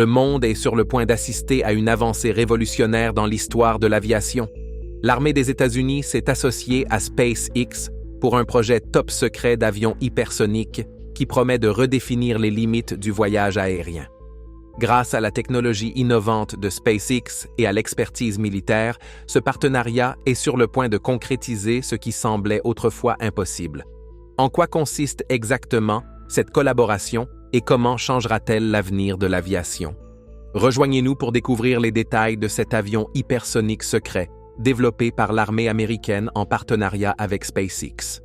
Le monde est sur le point d'assister à une avancée révolutionnaire dans l'histoire de l'aviation. L'armée des États-Unis s'est associée à SpaceX pour un projet top secret d'avion hypersonique qui promet de redéfinir les limites du voyage aérien. Grâce à la technologie innovante de SpaceX et à l'expertise militaire, ce partenariat est sur le point de concrétiser ce qui semblait autrefois impossible. En quoi consiste exactement cette collaboration et comment changera-t-elle l'avenir de l'aviation? Rejoignez-nous pour découvrir les détails de cet avion hypersonique secret développé par l'armée américaine en partenariat avec SpaceX.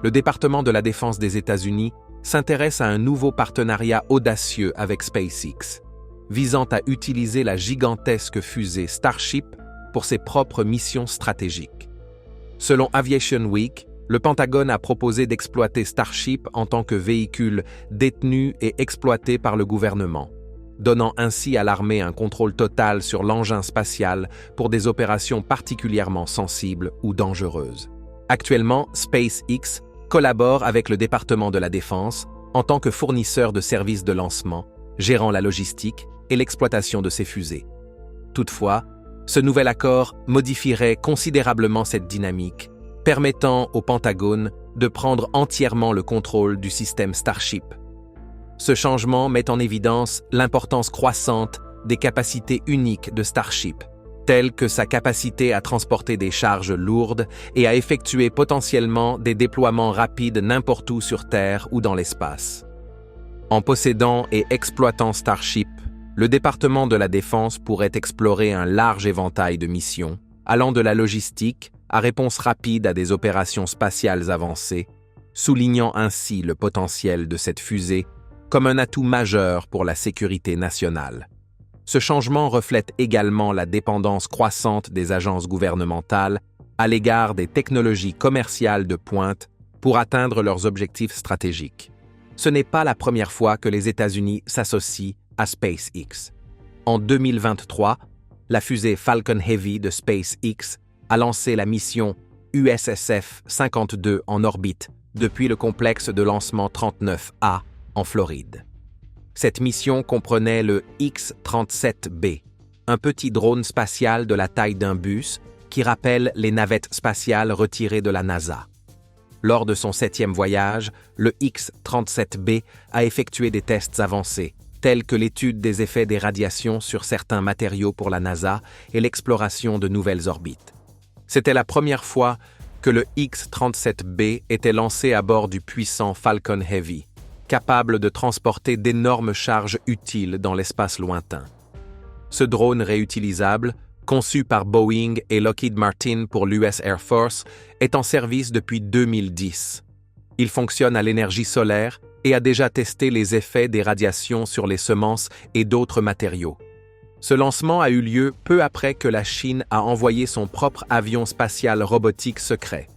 Le département de la Défense des États-Unis s'intéresse à un nouveau partenariat audacieux avec SpaceX, visant à utiliser la gigantesque fusée Starship pour ses propres missions stratégiques. Selon Aviation Week, le Pentagone a proposé d'exploiter Starship en tant que véhicule détenu et exploité par le gouvernement, donnant ainsi à l'armée un contrôle total sur l'engin spatial pour des opérations particulièrement sensibles ou dangereuses. Actuellement, SpaceX collabore avec le département de la Défense en tant que fournisseur de services de lancement, gérant la logistique et l'exploitation de ces fusées. Toutefois, ce nouvel accord modifierait considérablement cette dynamique, permettant au Pentagone de prendre entièrement le contrôle du système Starship. Ce changement met en évidence l'importance croissante des capacités uniques de Starship, telles que sa capacité à transporter des charges lourdes et à effectuer potentiellement des déploiements rapides n'importe où sur Terre ou dans l'espace. En possédant et exploitant Starship, le département de la Défense pourrait explorer un large éventail de missions, allant de la logistique à réponse rapide à des opérations spatiales avancées, soulignant ainsi le potentiel de cette fusée comme un atout majeur pour la sécurité nationale. Ce changement reflète également la dépendance croissante des agences gouvernementales à l'égard des technologies commerciales de pointe pour atteindre leurs objectifs stratégiques. Ce n'est pas la première fois que les États-Unis s'associent à SpaceX. En 2023, la fusée Falcon Heavy de SpaceX a lancé la mission USSF-52 en orbite depuis le complexe de lancement 39A en Floride. Cette mission comprenait le X-37B, un petit drone spatial de la taille d'un bus qui rappelle les navettes spatiales retirées de la NASA. Lors de son 7e voyage, le X-37B a effectué des tests avancés, tels que l'étude des effets des radiations sur certains matériaux pour la NASA et l'exploration de nouvelles orbites. C'était la première fois que le X-37B était lancé à bord du puissant Falcon Heavy, capable de transporter d'énormes charges utiles dans l'espace lointain. Ce drone réutilisable, conçu par Boeing et Lockheed Martin pour l'US Air Force, est en service depuis 2010. Il fonctionne à l'énergie solaire et a déjà testé les effets des radiations sur les semences et d'autres matériaux. Ce lancement a eu lieu peu après que la Chine a envoyé son propre avion spatial robotique secret,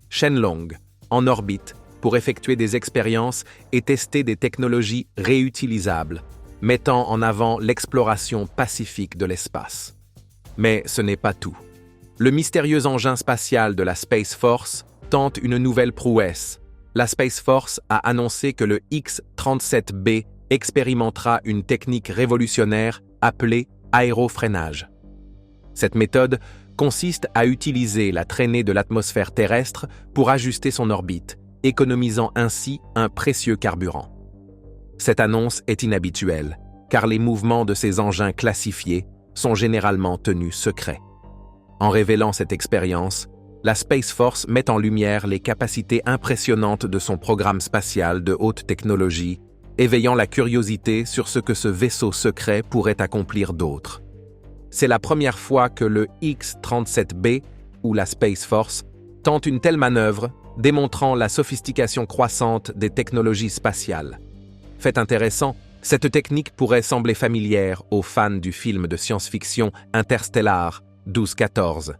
Shenlong, en orbite pour effectuer des expériences et tester des technologies réutilisables, mettant en avant l'exploration pacifique de l'espace. Mais ce n'est pas tout. Le mystérieux engin spatial de la Space Force tente une nouvelle prouesse. La Space Force a annoncé que le X-37B expérimentera une technique révolutionnaire appelée aérofreinage. Cette méthode consiste à utiliser la traînée de l'atmosphère terrestre pour ajuster son orbite, économisant ainsi un précieux carburant. Cette annonce est inhabituelle, car les mouvements de ces engins classifiés sont généralement tenus secrets. En révélant cette expérience, la Space Force met en lumière les capacités impressionnantes de son programme spatial de haute technologie, éveillant la curiosité sur ce que ce vaisseau secret pourrait accomplir d'autre. C'est la première fois que le X-37B, ou la Space Force, tente une telle manœuvre, démontrant la sophistication croissante des technologies spatiales. Fait intéressant, cette technique pourrait sembler familière aux fans du film de science-fiction Interstellar 12-14.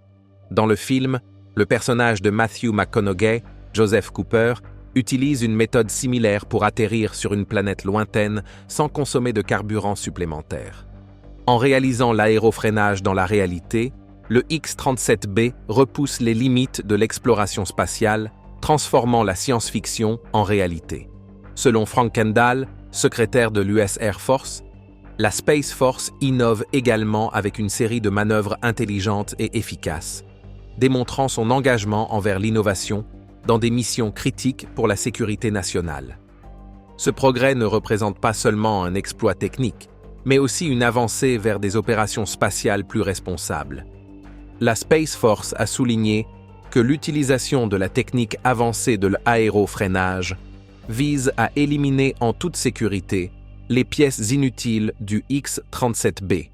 Dans le film, le personnage de Matthew McConaughey, Joseph Cooper, utilise une méthode similaire pour atterrir sur une planète lointaine sans consommer de carburant supplémentaire. En réalisant l'aérofreinage dans la réalité, le X-37B repousse les limites de l'exploration spatiale, transformant la science-fiction en réalité. Selon Frank Kendall, secrétaire de l'US Air Force, La Space Force innove également avec une série de manœuvres intelligentes et efficaces, démontrant son engagement envers l'innovation dans des missions critiques pour la sécurité nationale. Ce progrès ne représente pas seulement un exploit technique, mais aussi une avancée vers des opérations spatiales plus responsables. La Space Force a souligné que l'utilisation de la technique avancée de l'aérofreinage vise à éliminer en toute sécurité les pièces inutiles du X-37B,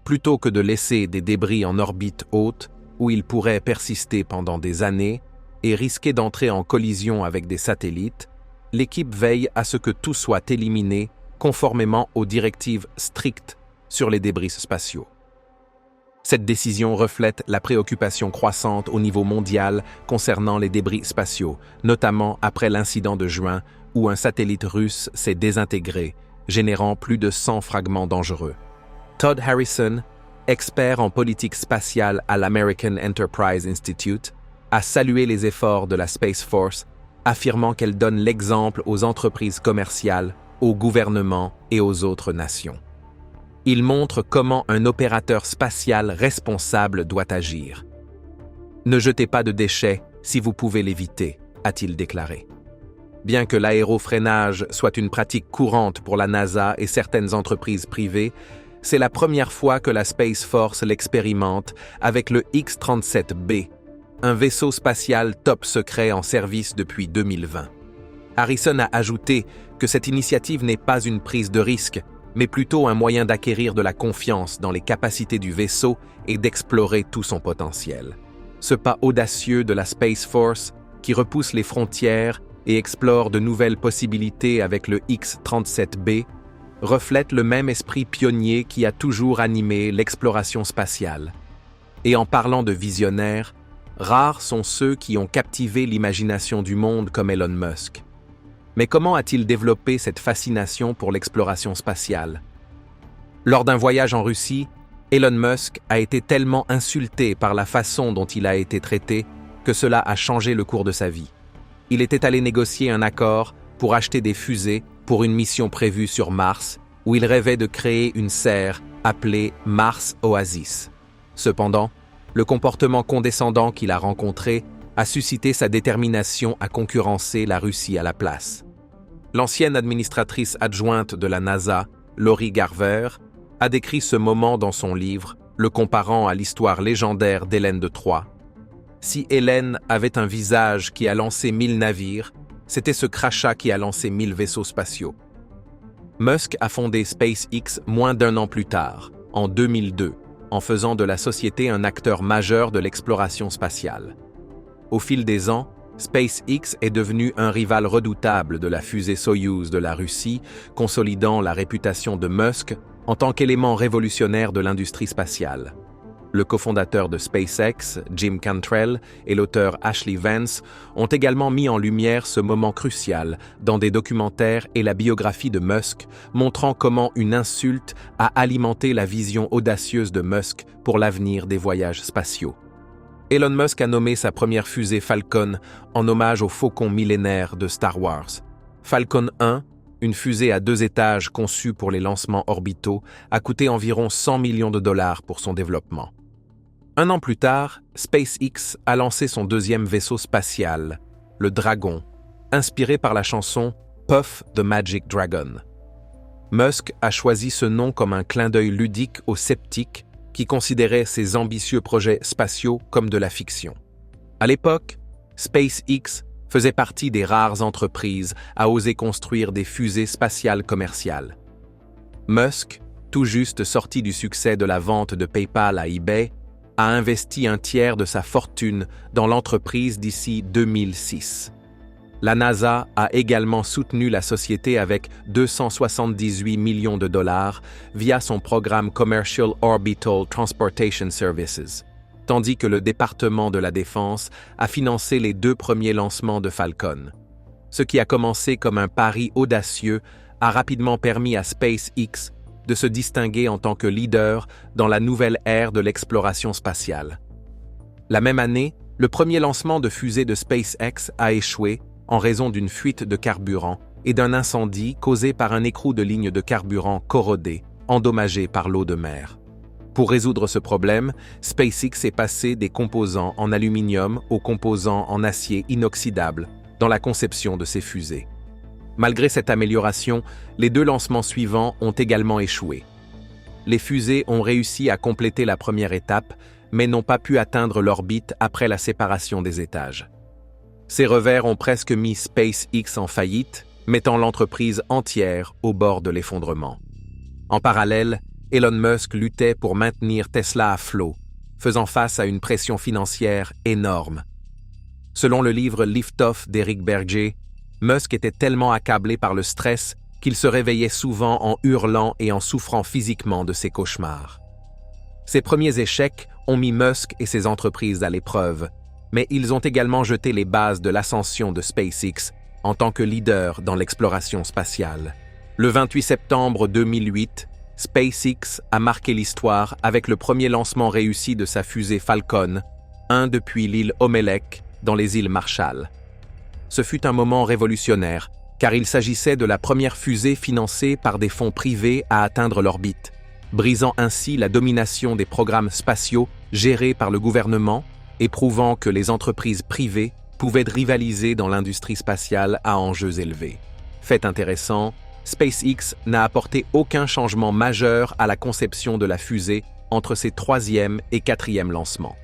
plutôt que de laisser des débris en orbite haute où ils pourraient persister pendant des années et risquer d'entrer en collision avec des satellites. L'équipe veille à ce que tout soit éliminé conformément aux directives strictes sur les débris spatiaux. Cette décision reflète la préoccupation croissante au niveau mondial concernant les débris spatiaux, notamment après l'incident de juin où un satellite russe s'est désintégré, générant plus de 100 fragments dangereux. Todd Harrison, expert en politique spatiale à l'American Enterprise Institute, a salué les efforts de la Space Force, affirmant qu'elle donne l'exemple aux entreprises commerciales, aux gouvernements et aux autres nations. Il montre comment un opérateur spatial responsable doit agir. « Ne jetez pas de déchets si vous pouvez l'éviter », a-t-il déclaré. Bien que l'aérofreinage soit une pratique courante pour la NASA et certaines entreprises privées, c'est la première fois que la Space Force l'expérimente avec le X-37B, un vaisseau spatial top secret en service depuis 2020. Harrison a ajouté que cette initiative n'est pas une prise de risque, mais plutôt un moyen d'acquérir de la confiance dans les capacités du vaisseau et d'explorer tout son potentiel. Ce pas audacieux de la Space Force, qui repousse les frontières et explore de nouvelles possibilités avec le X-37B, reflète le même esprit pionnier qui a toujours animé l'exploration spatiale. Et en parlant de visionnaires, rares sont ceux qui ont captivé l'imagination du monde comme Elon Musk. Mais comment a-t-il développé cette fascination pour l'exploration spatiale? Lors d'un voyage en Russie, Elon Musk a été tellement insulté par la façon dont il a été traité que cela a changé le cours de sa vie. Il était allé négocier un accord pour acheter des fusées pour une mission prévue sur Mars, où il rêvait de créer une serre appelée Mars Oasis. Cependant, le comportement condescendant qu'il a rencontré a suscité sa détermination à concurrencer la Russie à la place. L'ancienne administratrice adjointe de la NASA, Lori Garver, a décrit ce moment dans son livre, le comparant à l'histoire légendaire d'Hélène de Troie. Si Hélène avait un visage qui a lancé 1000 navires, c'était ce crachat qui a lancé 1000 vaisseaux spatiaux. Musk a fondé SpaceX moins d'un an plus tard, en 2002, en faisant de la société un acteur majeur de l'exploration spatiale. Au fil des ans, SpaceX est devenu un rival redoutable de la fusée Soyouz de la Russie, consolidant la réputation de Musk en tant qu'élément révolutionnaire de l'industrie spatiale. Le cofondateur de SpaceX, Jim Cantrell, et l'auteur Ashley Vance ont également mis en lumière ce moment crucial dans des documentaires et la biographie de Musk, montrant comment une insulte a alimenté la vision audacieuse de Musk pour l'avenir des voyages spatiaux. Elon Musk a nommé sa première fusée Falcon en hommage au faucon millénaire de Star Wars. Falcon 1, une fusée à 2 étages conçue pour les lancements orbitaux, a coûté environ 100 millions de dollars pour son développement. Un an plus tard, SpaceX a lancé son deuxième vaisseau spatial, le Dragon, inspiré par la chanson Puff the Magic Dragon. Musk a choisi ce nom comme un clin d'œil ludique aux sceptiques qui considéraient ses ambitieux projets spatiaux comme de la fiction. À l'époque, SpaceX faisait partie des rares entreprises à oser construire des fusées spatiales commerciales. Musk, tout juste sorti du succès de la vente de PayPal à eBay, a investi un tiers de sa fortune dans l'entreprise d'ici 2006. La NASA a également soutenu la société avec 278 millions de dollars via son programme Commercial Orbital Transportation Services, tandis que le département de la Défense a financé les 2 premiers lancements de Falcon. Ce qui a commencé comme un pari audacieux a rapidement permis à SpaceX de se distinguer en tant que leader dans la nouvelle ère de l'exploration spatiale. La même année, le premier lancement de fusée de SpaceX a échoué en raison d'une fuite de carburant et d'un incendie causé par un écrou de ligne de carburant corrodé, endommagés par l'eau de mer. Pour résoudre ce problème, SpaceX est passé des composants en aluminium aux composants en acier inoxydable dans la conception de ses fusées. Malgré cette amélioration, les 2 lancements suivants ont également échoué. Les fusées ont réussi à compléter la première étape, mais n'ont pas pu atteindre l'orbite après la séparation des étages. Ces revers ont presque mis SpaceX en faillite, mettant l'entreprise entière au bord de l'effondrement. En parallèle, Elon Musk luttait pour maintenir Tesla à flot, faisant face à une pression financière énorme. Selon le livre Lift Off d'Eric Berger, Musk était tellement accablé par le stress qu'il se réveillait souvent en hurlant et en souffrant physiquement de ses cauchemars. Ses premiers échecs ont mis Musk et ses entreprises à l'épreuve, mais ils ont également jeté les bases de l'ascension de SpaceX en tant que leader dans l'exploration spatiale. Le 28 septembre 2008, SpaceX a marqué l'histoire avec le premier lancement réussi de sa fusée Falcon 1 depuis l'île Omelek dans les îles Marshall. Ce fut un moment révolutionnaire, car il s'agissait de la première fusée financée par des fonds privés à atteindre l'orbite, brisant ainsi la domination des programmes spatiaux gérés par le gouvernement et prouvant que les entreprises privées pouvaient rivaliser dans l'industrie spatiale à enjeux élevés. Fait intéressant, SpaceX n'a apporté aucun changement majeur à la conception de la fusée entre ses 3e et 4e lancements.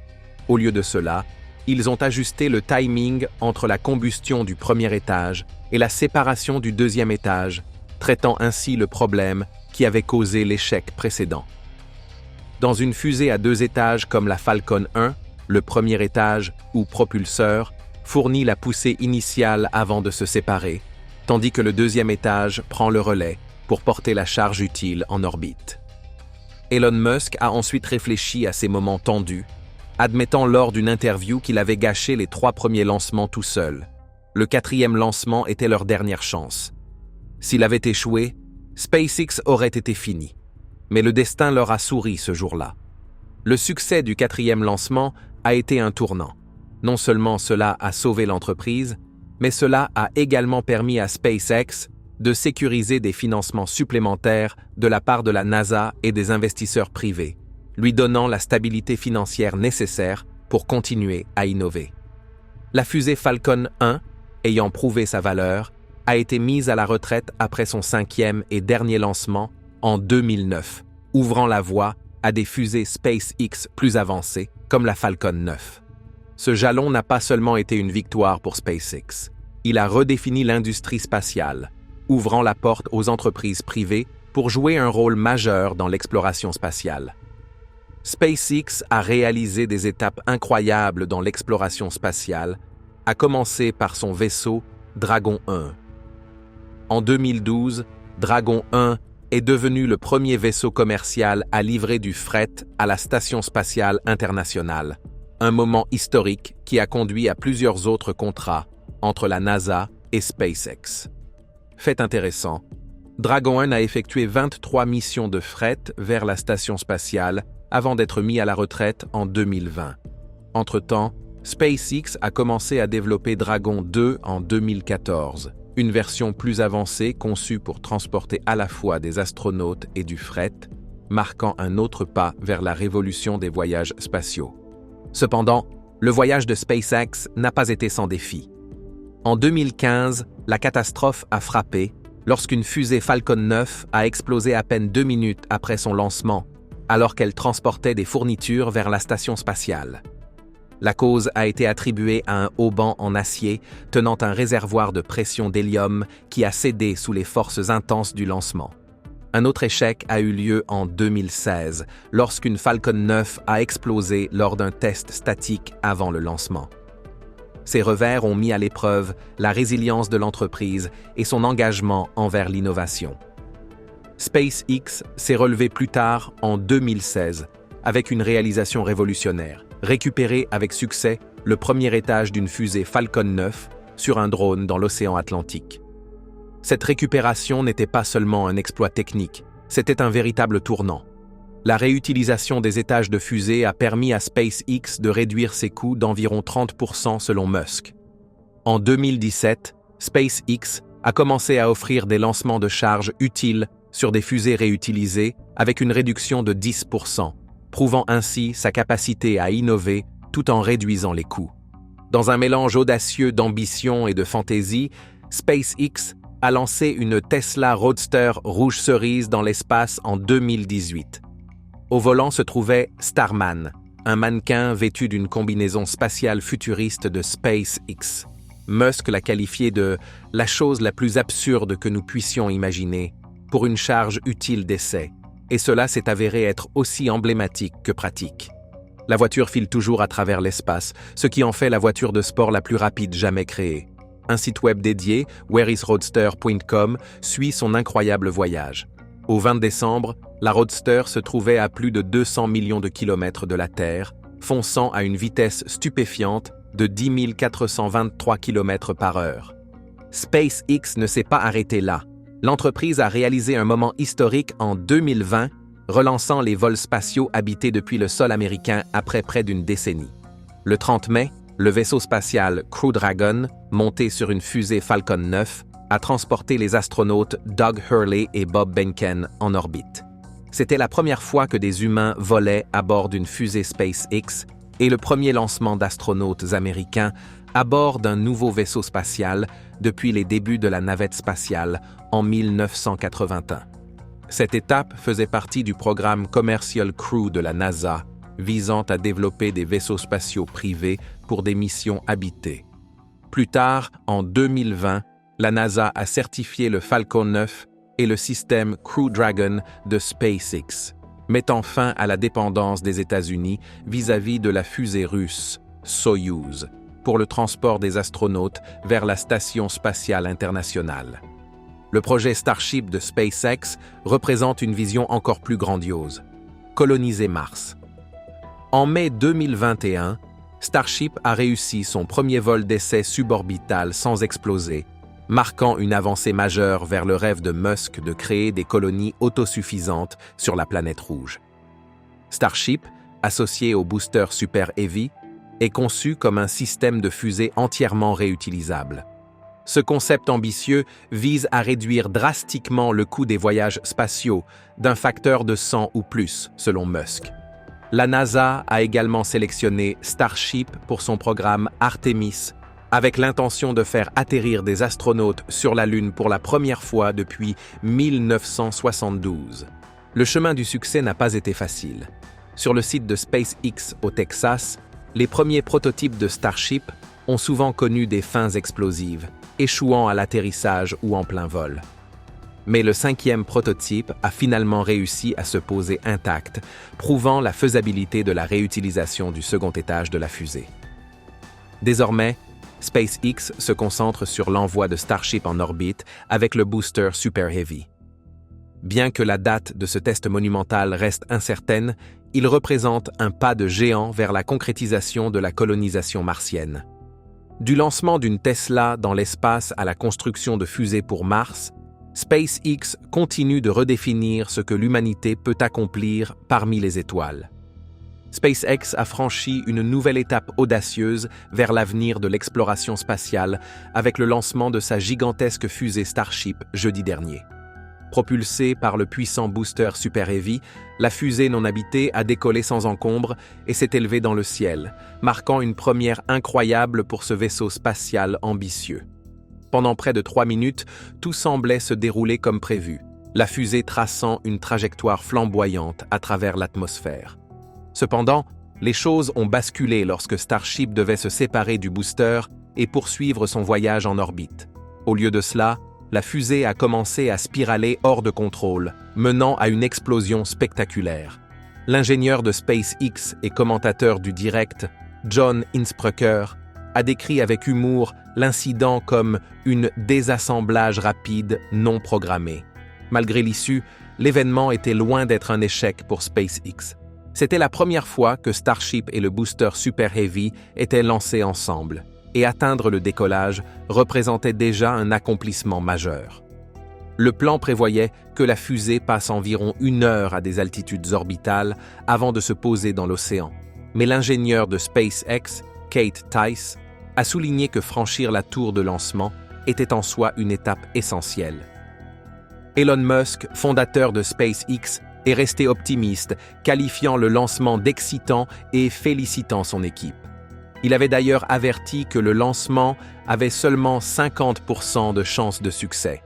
Au lieu de cela, ils ont ajusté le timing entre la combustion du premier étage et la séparation du 2e étage, traitant ainsi le problème qui avait causé l'échec précédent. Dans une fusée à 2 étages comme la Falcon 1, le premier étage, ou propulseur, fournit la poussée initiale avant de se séparer, tandis que le 2e étage prend le relais pour porter la charge utile en orbite. Elon Musk a ensuite réfléchi à ces moments tendus, admettant lors d'une interview qu'il avait gâché les 3 premiers lancements tout seul. Le 4e lancement était leur dernière chance. S'il avait échoué, SpaceX aurait été fini. Mais le destin leur a souri ce jour-là. Le succès du 4e lancement a été un tournant. Non seulement cela a sauvé l'entreprise, mais cela a également permis à SpaceX de sécuriser des financements supplémentaires de la part de la NASA et des investisseurs privés, lui donnant la stabilité financière nécessaire pour continuer à innover. La fusée Falcon 1, ayant prouvé sa valeur, a été mise à la retraite après son 5e et dernier lancement en 2009, ouvrant la voie à des fusées SpaceX plus avancées comme la Falcon 9. Ce jalon n'a pas seulement été une victoire pour SpaceX, il a redéfini l'industrie spatiale, ouvrant la porte aux entreprises privées pour jouer un rôle majeur dans l'exploration spatiale. SpaceX a réalisé des étapes incroyables dans l'exploration spatiale, à commencer par son vaisseau Dragon 1. En 2012, Dragon 1 est devenu le premier vaisseau commercial à livrer du fret à la Station spatiale internationale, un moment historique qui a conduit à plusieurs autres contrats entre la NASA et SpaceX. Fait intéressant, Dragon 1 a effectué 23 missions de fret vers la Station spatiale avant d'être mis à la retraite en 2020. Entre-temps, SpaceX a commencé à développer Dragon 2 en 2014, une version plus avancée conçue pour transporter à la fois des astronautes et du fret, marquant un autre pas vers la révolution des voyages spatiaux. Cependant, le voyage de SpaceX n'a pas été sans défi. En 2015, la catastrophe a frappé lorsqu'une fusée Falcon 9 a explosé à peine 2 minutes après son lancement, alors qu'elle transportait des fournitures vers la station spatiale. La cause a été attribuée à un haubans en acier tenant un réservoir de pression d'hélium qui a cédé sous les forces intenses du lancement. Un autre échec a eu lieu en 2016, lorsqu'une Falcon 9 a explosé lors d'un test statique avant le lancement. Ces revers ont mis à l'épreuve la résilience de l'entreprise et son engagement envers l'innovation. SpaceX s'est relevé plus tard en 2016 avec une réalisation révolutionnaire, récupérer avec succès le premier étage d'une fusée Falcon 9 sur un drone dans l'océan Atlantique. Cette récupération n'était pas seulement un exploit technique, c'était un véritable tournant. La réutilisation des étages de fusée a permis à SpaceX de réduire ses coûts d'environ 30% selon Musk. En 2017, SpaceX a commencé à offrir des lancements de charge utiles sur des fusées réutilisées avec une réduction de 10%, prouvant ainsi sa capacité à innover tout en réduisant les coûts. Dans un mélange audacieux d'ambition et de fantaisie, SpaceX a lancé une Tesla Roadster rouge cerise dans l'espace en 2018. Au volant se trouvait Starman, un mannequin vêtu d'une combinaison spatiale futuriste de SpaceX. Musk l'a qualifié de « la chose la plus absurde que nous puissions imaginer » pour une charge utile d'essai, et cela s'est avéré être aussi emblématique que pratique. La voiture file toujours à travers l'espace, ce qui en fait la voiture de sport la plus rapide jamais créée. Un site web dédié, whereisroadster.com, suit son incroyable voyage. Au 20 décembre, la Roadster se trouvait à plus de 200 millions de kilomètres de la Terre, fonçant à une vitesse stupéfiante de 10 423 km/h. SpaceX ne s'est pas arrêté là. L'entreprise a réalisé un moment historique en 2020, relançant les vols spatiaux habités depuis le sol américain après près d'une décennie. Le 30 mai, le vaisseau spatial Crew Dragon, monté sur une fusée Falcon 9, a transporté les astronautes Doug Hurley et Bob Behnken en orbite. C'était la première fois que des humains volaient à bord d'une fusée SpaceX et le premier lancement d'astronautes américains à bord d'un nouveau vaisseau spatial depuis les débuts de la navette spatiale en 1981. Cette étape faisait partie du programme Commercial Crew de la NASA, visant à développer des vaisseaux spatiaux privés pour des missions habitées. Plus tard, en 2020, la NASA a certifié le Falcon 9 et le système Crew Dragon de SpaceX, mettant fin à la dépendance des États-Unis vis-à-vis de la fusée russe Soyouz pour le transport des astronautes vers la Station spatiale internationale. Le projet Starship de SpaceX représente une vision encore plus grandiose: coloniser Mars. En mai 2021, Starship a réussi son premier vol d'essai suborbital sans exploser, marquant une avancée majeure vers le rêve de Musk de créer des colonies autosuffisantes sur la planète rouge. Starship, associé au booster Super Heavy, est conçu comme un système de fusée entièrement réutilisable. Ce concept ambitieux vise à réduire drastiquement le coût des voyages spatiaux d'un facteur de 100 ou plus, selon Musk. La NASA a également sélectionné Starship pour son programme Artemis, avec l'intention de faire atterrir des astronautes sur la Lune pour la première fois depuis 1972. Le chemin du succès n'a pas été facile. Sur le site de SpaceX au Texas, les premiers prototypes de Starship ont souvent connu des fins explosives, échouant à l'atterrissage ou en plein vol. Mais le 5e prototype a finalement réussi à se poser intact, prouvant la faisabilité de la réutilisation du second étage de la fusée. Désormais, SpaceX se concentre sur l'envoi de Starship en orbite avec le booster Super Heavy. Bien que la date de ce test monumental reste incertaine, il représente un pas de géant vers la concrétisation de la colonisation martienne. Du lancement d'une Tesla dans l'espace à la construction de fusées pour Mars, SpaceX continue de redéfinir ce que l'humanité peut accomplir parmi les étoiles. SpaceX a franchi une nouvelle étape audacieuse vers l'avenir de l'exploration spatiale avec le lancement de sa gigantesque fusée Starship jeudi dernier. Propulsée par le puissant booster Super Heavy, la fusée non habitée a décollé sans encombre et s'est élevée dans le ciel, marquant une première incroyable pour ce vaisseau spatial ambitieux. Pendant près de 3 minutes, tout semblait se dérouler comme prévu, la fusée traçant une trajectoire flamboyante à travers l'atmosphère. Cependant, les choses ont basculé lorsque Starship devait se séparer du booster et poursuivre son voyage en orbite. Au lieu de cela, la fusée a commencé à spiraler hors de contrôle, menant à une explosion spectaculaire. L'ingénieur de SpaceX et commentateur du direct, John Insprucker, a décrit avec humour l'incident comme une désassemblage rapide non programmée. Malgré l'issue, l'événement était loin d'être un échec pour SpaceX. C'était la première fois que Starship et le booster Super Heavy étaient lancés ensemble, et atteindre le décollage représentait déjà un accomplissement majeur. Le plan prévoyait que la fusée passe environ 1 heure à des altitudes orbitales avant de se poser dans l'océan. Mais l'ingénieur de SpaceX, Kate Tice, a souligné que franchir la tour de lancement était en soi une étape essentielle. Elon Musk, fondateur de SpaceX, est resté optimiste, qualifiant le lancement d'excitant et félicitant son équipe. Il avait d'ailleurs averti que le lancement avait seulement 50% de chances de succès.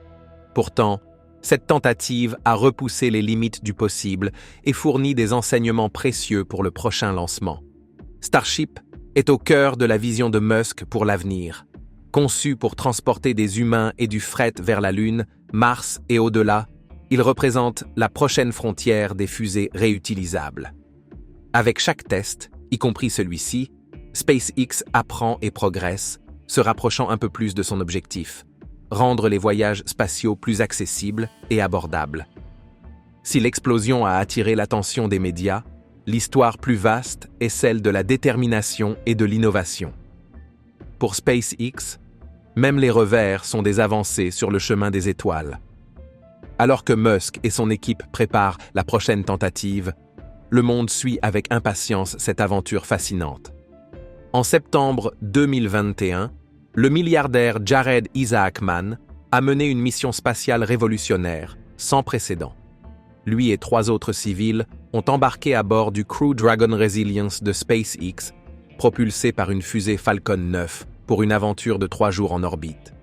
Pourtant, cette tentative a repoussé les limites du possible et fourni des enseignements précieux pour le prochain lancement. Starship est au cœur de la vision de Musk pour l'avenir. Conçu pour transporter des humains et du fret vers la Lune, Mars et au-delà, il représente la prochaine frontière des fusées réutilisables. Avec chaque test, y compris celui-ci, SpaceX apprend et progresse, se rapprochant un peu plus de son objectif, rendre les voyages spatiaux plus accessibles et abordables. Si l'explosion a attiré l'attention des médias, l'histoire plus vaste est celle de la détermination et de l'innovation. Pour SpaceX, même les revers sont des avancées sur le chemin des étoiles. Alors que Musk et son équipe préparent la prochaine tentative, le monde suit avec impatience cette aventure fascinante. En septembre 2021, le milliardaire Jared Isaacman a mené une mission spatiale révolutionnaire, sans précédent. Lui et 3 autres civils ont embarqué à bord du Crew Dragon Resilience de SpaceX, propulsé par une fusée Falcon 9 pour une aventure de 3 jours en orbite.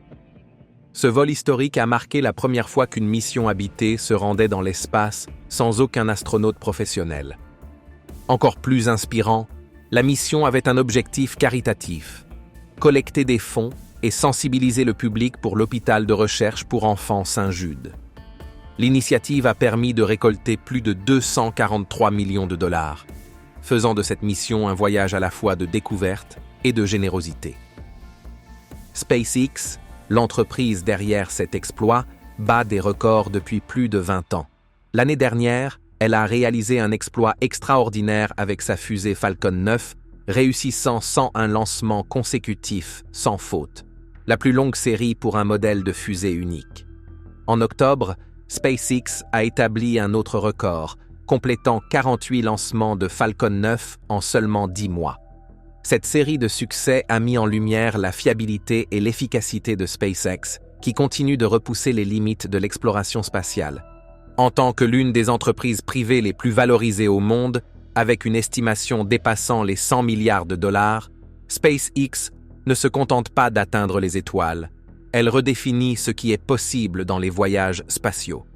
Ce vol historique a marqué la première fois qu'une mission habitée se rendait dans l'espace sans aucun astronaute professionnel. Encore plus inspirant, la mission avait un objectif caritatif: collecter des fonds et sensibiliser le public pour l'hôpital de recherche pour enfants Saint-Jude. L'initiative a permis de récolter plus de 243 millions de dollars, faisant de cette mission un voyage à la fois de découverte et de générosité. SpaceX, l'entreprise derrière cet exploit, bat des records depuis plus de 20 ans. L'année dernière, elle a réalisé un exploit extraordinaire avec sa fusée Falcon 9, réussissant 101 lancements consécutifs sans faute, la plus longue série pour un modèle de fusée unique. En octobre, SpaceX a établi un autre record, complétant 48 lancements de Falcon 9 en seulement 10 mois. Cette série de succès a mis en lumière la fiabilité et l'efficacité de SpaceX, qui continue de repousser les limites de l'exploration spatiale. En tant que l'une des entreprises privées les plus valorisées au monde, avec une estimation dépassant les 100 milliards de dollars, SpaceX ne se contente pas d'atteindre les étoiles. Elle redéfinit ce qui est possible dans les voyages spatiaux.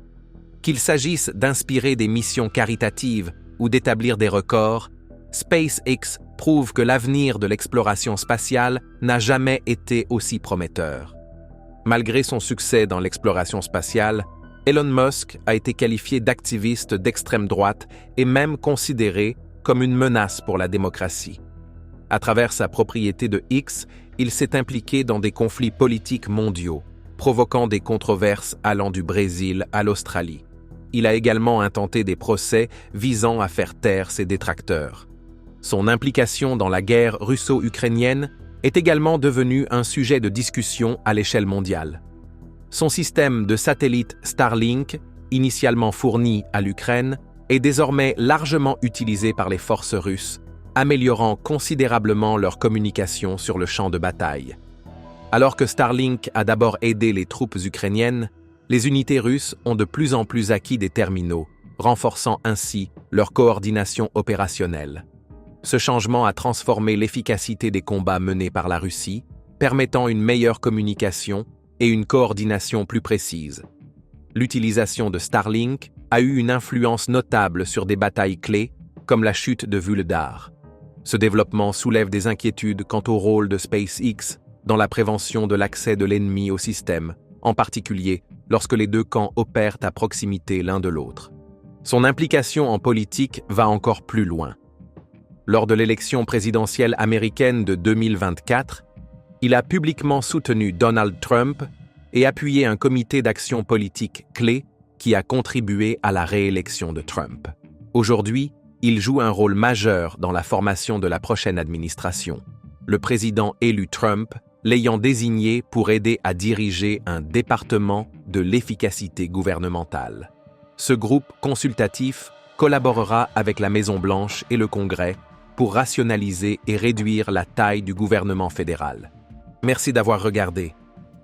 Qu'il s'agisse d'inspirer des missions caritatives ou d'établir des records, SpaceX prouve que l'avenir de l'exploration spatiale n'a jamais été aussi prometteur. Malgré son succès dans l'exploration spatiale, Elon Musk a été qualifié d'activiste d'extrême droite et même considéré comme une menace pour la démocratie. À travers sa propriété de X, il s'est impliqué dans des conflits politiques mondiaux, provoquant des controverses allant du Brésil à l'Australie. Il a également intenté des procès visant à faire taire ses détracteurs. Son implication dans la guerre russo-ukrainienne est également devenue un sujet de discussion à l'échelle mondiale. Son système de satellite Starlink, initialement fourni à l'Ukraine, est désormais largement utilisé par les forces russes, améliorant considérablement leur communication sur le champ de bataille. Alors que Starlink a d'abord aidé les troupes ukrainiennes, les unités russes ont de plus en plus acquis des terminaux, renforçant ainsi leur coordination opérationnelle. Ce changement a transformé l'efficacité des combats menés par la Russie, permettant une meilleure communication et une coordination plus précise. L'utilisation de Starlink a eu une influence notable sur des batailles clés, comme la chute de Vuhledar. Ce développement soulève des inquiétudes quant au rôle de SpaceX dans la prévention de l'accès de l'ennemi au système, en particulier lorsque les deux camps opèrent à proximité l'un de l'autre. Son implication en politique va encore plus loin. Lors de l'élection présidentielle américaine de 2024, il a publiquement soutenu Donald Trump et appuyé un comité d'action politique clé qui a contribué à la réélection de Trump. Aujourd'hui, il joue un rôle majeur dans la formation de la prochaine administration, le président élu Trump l'ayant désigné pour aider à diriger un département de l'efficacité gouvernementale. Ce groupe consultatif collaborera avec la Maison-Blanche et le Congrès pour rationaliser et réduire la taille du gouvernement fédéral. Merci d'avoir regardé.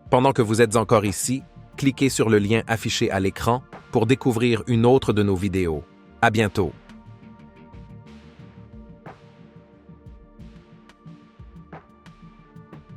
Pendant que vous êtes encore ici, cliquez sur le lien affiché à l'écran pour découvrir une autre de nos vidéos. À bientôt.